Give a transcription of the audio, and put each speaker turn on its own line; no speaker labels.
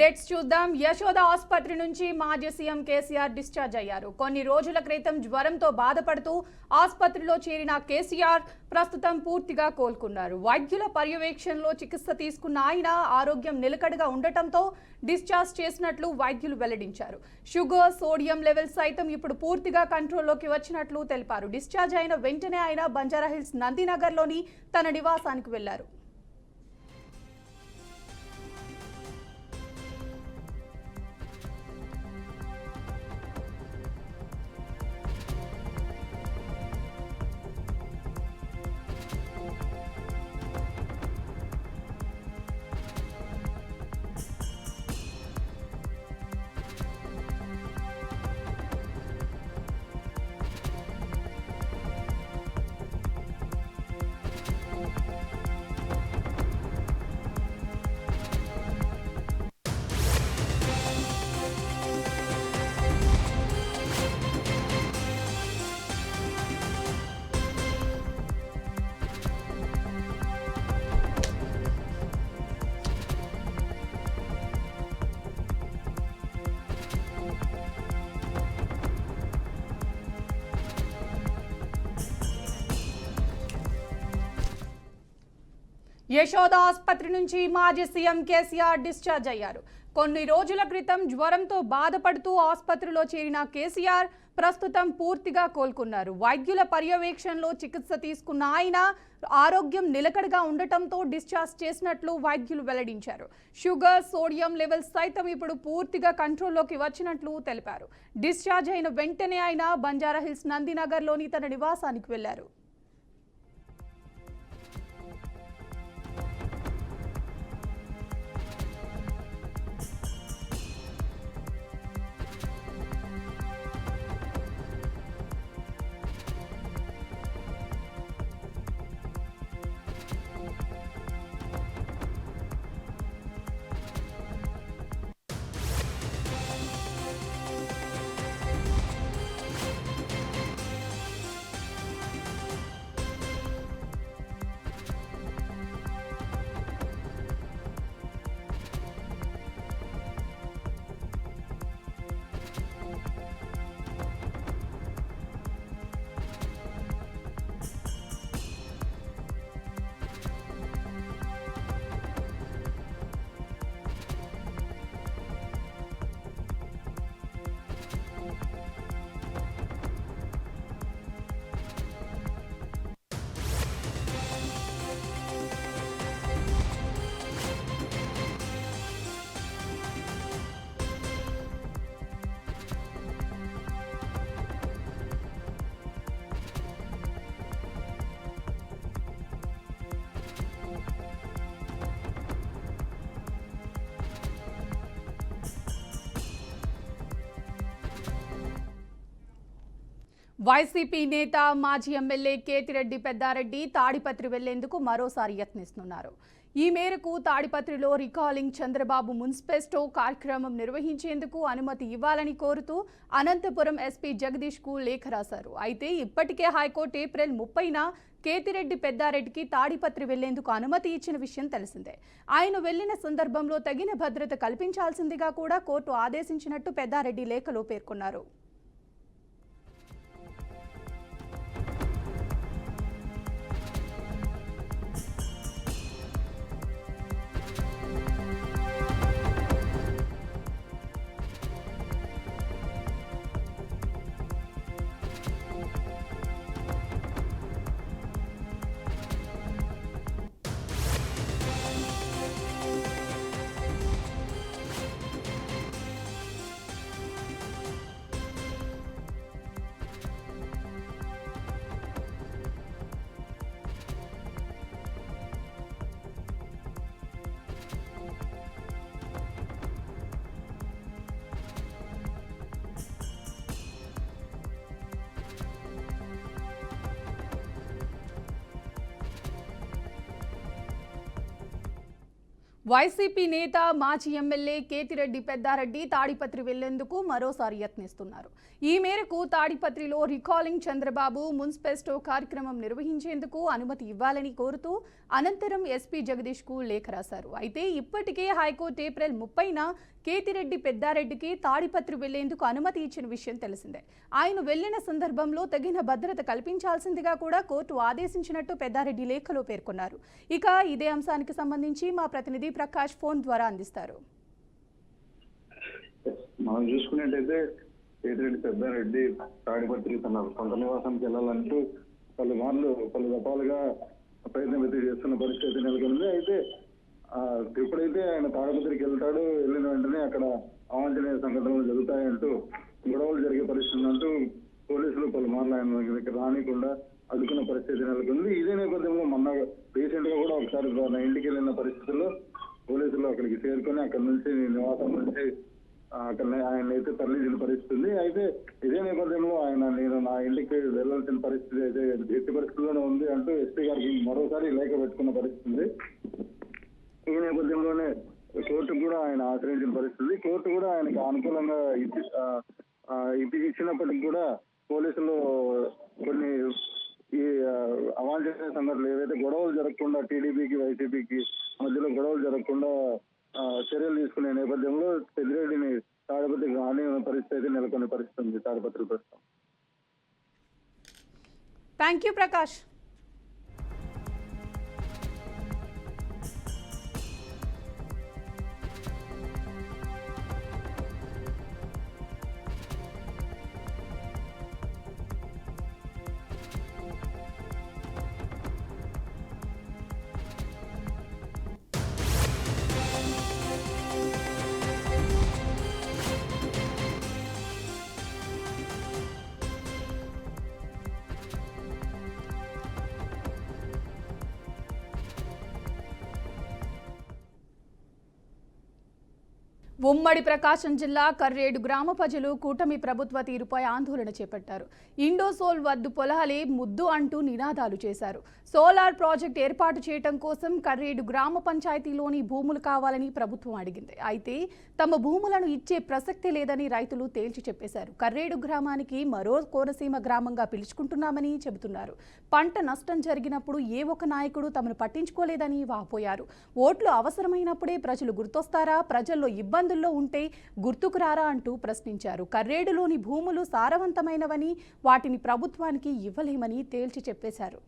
Updates చూద్దాం. యశోద ఆసుపత్రి నుంచి మాజీ సీఎం కేసీఆర్ డిశ్చార్జ్ అయ్యారు. కొన్ని రోజుల క్రితం జ్వరంతో బాధపడుతూ ఆసుపత్రిలో చేరిన కేసీఆర్ ప్రస్తుతం పూర్తిగా కోలుకున్నారు. వైద్యుల పర్యవేక్షణలో చికిత్స తీసుకున్న ఆయన ఆరోగ్యం నిలకడగా ఉండటంతో డిశ్చార్జ్ చేసినట్లు వైద్యులు వెల్లడించారు. షుగర్, సోడియం లెవెల్స్ సైతం ఇప్పుడు పూర్తిగా కంట్రోల్లోకి వచ్చినట్లు తెలిపారు. డిశ్చార్జ్ అయిన వెంటనే ఆయన బంజారాహిల్స్ నందినగర్లోని తన నివాసానికి వెళ్లారు. యశోద ఆసుపత్రి నుంచి మాజీ సీఎం కేసీఆర్ డిశ్చార్జ్ అయ్యారు. కొన్ని రోజుల క్రితం జ్వరంతో బాధపడుతూ ఆసుపత్రిలో చేరిన కేసీఆర్ ప్రస్తుతం పూర్తిగా కోలుకున్నారు. వైద్యుల పర్యవేక్షణలో చికిత్స తీసుకున్న ఆయన ఆరోగ్యం నిలకడగా ఉండటంతో డిశ్చార్జ్ చేసినట్లు వైద్యులు వెల్లడించారు. షుగర్, సోడియం లెవెల్స్ సైతం ఇప్పుడు పూర్తిగా కంట్రోల్లోకి వచ్చినట్లు తెలిపారు. డిశ్చార్జ్ అయిన వెంటనే ఆయన బంజారాహిల్స్ నందినగర్లోని తన నివాసానికి వెళ్లారు. వైసీపీ నేత మాజీ ఎమ్మెల్యే కేతిరెడ్డి పెద్దారెడ్డి తాడిపత్రి వెళ్లేందుకు మరోసారి యత్నిస్తున్నారు. ఈ మేరకు తాడిపత్రిలో రికాలింగ్ చంద్రబాబు మున్సిపెస్టో కార్యక్రమం నిర్వహించేందుకు అనుమతి ఇవ్వాలని కోరుతూ అనంతపురం ఎస్పీ జగదీష్ కు లేఖ రాశారు. అయితే ఇప్పటికే హైకోర్టు ఏప్రిల్ 30న కేతిరెడ్డి పెద్దారెడ్డికి తాడిపత్రి వెళ్లేందుకు అనుమతి ఇచ్చిన విషయం తెలిసిందే. ఆయన వెళ్లిన సందర్భంలో తగిన భద్రత కల్పించాల్సిందిగా కూడా కోర్టు ఆదేశించినట్టు పెద్దారెడ్డి లేఖలో పేర్కొన్నారు. వైసీపీ నేత మాజీ ఎమ్మెల్యే కేతిరెడ్డి పెద్దారెడ్డి తాడిపత్రి వెళ్లేందుకు మరోసారి యత్నిస్తున్నారు. ఈ మేరకు తాడిపత్రిలో రికాలింగ్ చంద్రబాబు మున్సిపెస్టో కార్యక్రమం నిర్వహించేందుకు అనుమతి ఇవ్వాలని కోరుతూ అనంతరం ఎస్పీ జగదీష్ కు లేఖ రాశారు. అయితే ఇప్పటికే హైకోర్టు ఏప్రిల్ 30న కేతిరెడ్డి పెద్దారెడ్డికి తాడిపత్రి వెళ్లేందుకు అనుమతి ఇచ్చిన విషయం తెలిసిందే. ఆయన వెళ్లిన సందర్భంలో తగిన భద్రత కల్పించాల్సిందిగా కూడా కోర్టు ఆదేశించినట్టు పెద్దారెడ్డి లేఖలో పేర్కొన్నారు. ఇక ఇదే అంశానికి సంబంధించి మా ప్రతినిధి ప్రకాష్ ఫోన్ ద్వారా అందిస్తారు.
మనం చూసుకున్నట్టయితే కేతిరెడ్డి పెద్దారెడ్డి తాడిపత్రి తన సొంత నివాసానికి వెళ్లాలంటూ పలు దఫాలుగా ప్రయత్నం చేస్తున్న పరిస్థితి నెలకొంది. అయితే ఎప్పుడైతే ఆయన తాడిపత్రికి వెళ్తాడో వెళ్ళిన వెంటనే అక్కడ అవాంఛనీయ సంఘటనలు జరుగుతాయంటూ గొడవలు జరిగే పరిస్థితి అంటూ పోలీసులు పలుమార్లు ఆయన దగ్గర రానికుండా అడ్డుకున్న పరిస్థితి నెలకొంది. ఇదే నేపథ్యంలో మొన్న రీసెంట్ గా కూడా ఒకసారి ఇంటికి వెళ్ళిన పరిస్థితుల్లో పోలీసులు అక్కడికి చేరుకొని అక్కడి నుంచి నివాసం నుంచి అక్కడ ఆయన అయితే తరలించిన పరిస్థితి ఉంది. అయితే ఇదే నేపథ్యంలో నేను నా ఇంటికి వెళ్లాల్సిన పరిస్థితి అయితే ఎట్టి పరిస్థితుల్లోనే ఉంది అంటూ ఎస్పీ గారికి మరోసారి లేఖ పెట్టుకున్న పరిస్థితి ఉంది. ఈ నేపథ్యంలోనే కోర్టు కూడా ఆయన ఆశ్రయించిన పరిస్థితి. కోర్టు కూడా ఆయనకు అనుకూలంగా ఇచ్చినప్పటికీ కూడా పోలీసులు కొన్ని ఈ అవాంఛనీయ సంఘటనలు ఏవైతే గొడవలు జరగకుండా టీడీపీకి వైసీపీకి మధ్యలో గొడవలు జరగకుండా చర్యలు తీసుకునే నేపథ్యంలో పెద్దిరెడ్డిని తాడిపత్రికి రాని పరిస్థితి నెలకొనే పరిస్థితి ఉంది తాడిపత్రి ప్రస్తుతం.
Thank you Prakash. ఉమ్మడి ప్రకాశం జిల్లా కర్రేడు గ్రామ ప్రజలు కూటమి ప్రభుత్వ తీరుపై ఆందోళన చేపట్టారు. ఇండోసోల్ వద్దు పొలాలే ముద్దు అంటూ నినాదాలు చేశారు. సోలార్ ప్రాజెక్ట్ ఏర్పాటు చేయడం కోసం కర్రేడు గ్రామ పంచాయతీలోని భూములు కావాలని ప్రభుత్వం అడిగింది. అయితే తమ భూములను ఇచ్చే ప్రసక్తే లేదని రైతులు తేల్చి చెప్పేశారు. కర్రేడు గ్రామానికి మరో కోనసీమ గ్రామంగా పిలుచుకుంటున్నామని చెబుతున్నారు. పంట నష్టం జరిగినప్పుడు ఏ ఒక్క నాయకుడు తమను పట్టించుకోలేదని వాపోయారు. ఓట్లు అవసరమైనప్పుడే ప్రజలు గుర్తొస్తారా, ప్రజల్లో ఇబ్బందుల్లో ఉంటే గుర్తుకు రారా అంటూ ప్రశ్నించారు. కర్రేడులోని భూములు సారవంతమైనవని వాటిని ప్రభుత్వానికి ఇవ్వలేమని తేల్చి చెప్పేశారు.